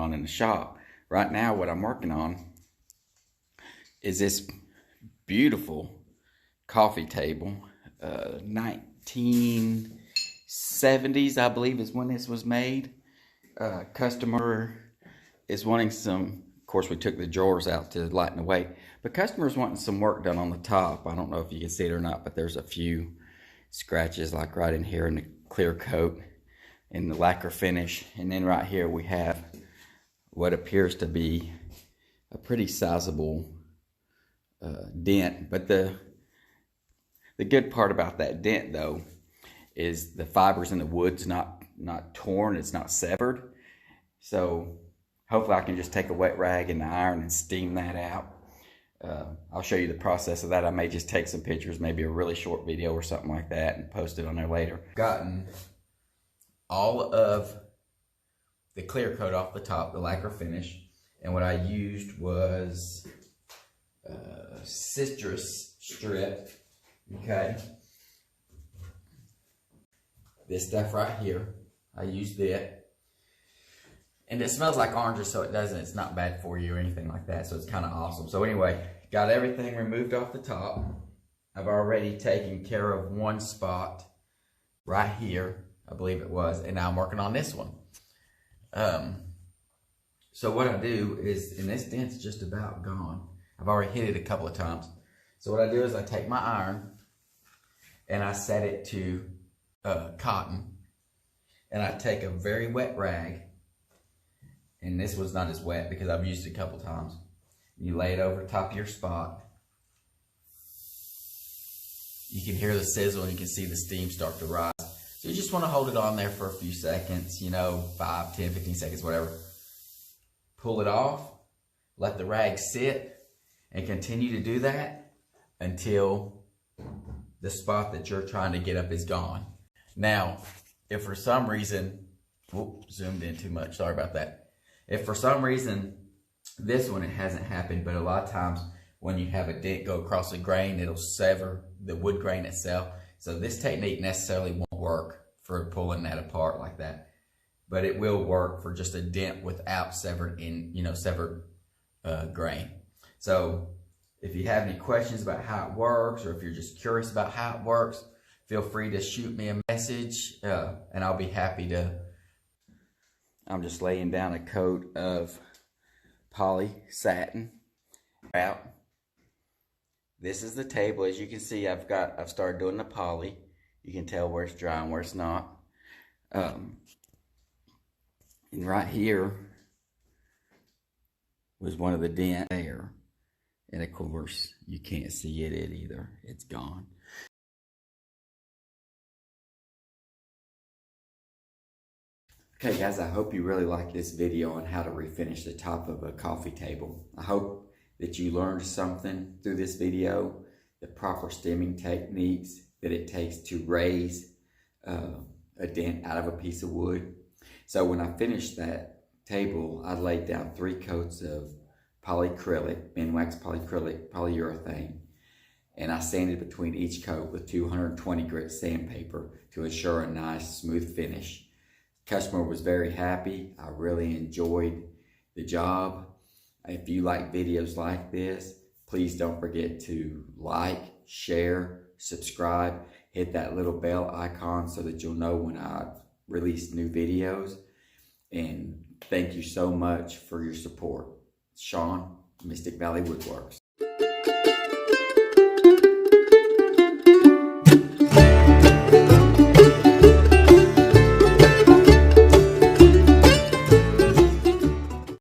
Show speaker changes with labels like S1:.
S1: on in the shop. Right now, what I'm working on is this beautiful coffee table. 1970s, I believe, is when this was made. Customer is wanting some, of course, we took the drawers out to lighten the weight, but customer's wanting some work done on the top. I don't know if you can see it or not, but there's a few scratches like right in here in the clear coat in the lacquer finish. And then right here we have what appears to be a pretty sizable dent. But the good part about that dent, though, is the fibers in the wood's not torn, it's not severed. So hopefully I can just take a wet rag and the iron and steam that out. I'll show you the process of that. I may just take some pictures, maybe a really short video or something like that, and post it on there later. Gotten all of the clear coat off the top, the lacquer finish, and what I used was citrus strip. Okay, this stuff right here, I used it, and it smells like oranges, so it's not bad for you or anything like that, so it's kind of awesome. So anyway, got everything removed off the top. I've already taken care of one spot right here, I believe it was, and now I'm working on this one. So what I do is, and this dent's just about gone, I've already hit it a couple of times. So what I do is I take my iron and I set it to cotton, and I take a very wet rag, and this was not as wet because I've used it a couple times. You lay it over top of your spot. You can hear the sizzle and you can see the steam start to rise. So you just want to hold it on there for a few seconds, 5, 10, 15 seconds, whatever. Pull it off, let the rag sit, and continue to do that until the spot that you're trying to get up is gone. Now, if for some reason, zoomed in too much, sorry about that. If for some reason, this one, it hasn't happened, but a lot of times when you have a dent go across a grain, it'll sever the wood grain itself. So this technique necessarily won't work for pulling that apart like that, but it will work for just a dent without severed grain. So if you have any questions about how it works, or if you're just curious about how it works, feel free to shoot me a message, and I'll be happy to. I'm just laying down a coat of poly satin out. This is the table. As you can see, I've started doing the poly. You can tell where it's dry and where it's not. And right here was one of the dents there. And of course, you can't see it either. It's gone. Okay guys, I hope you really liked this video on how to refinish the top of a coffee table. I hope that you learned something through this video, the proper stemming techniques that it takes to raise a dent out of a piece of wood. So when I finished that table, I laid down 3 coats of polyacrylic, Minwax polyacrylic, polyurethane, and I sanded between each coat with 220 grit sandpaper to ensure a nice smooth finish. Customer was very happy. I really enjoyed the job. If you like videos like this, please don't forget to like, share, subscribe, hit that little bell icon so that you'll know when I release new videos. And thank you so much for your support. Sean, Mystic Valley Woodworks.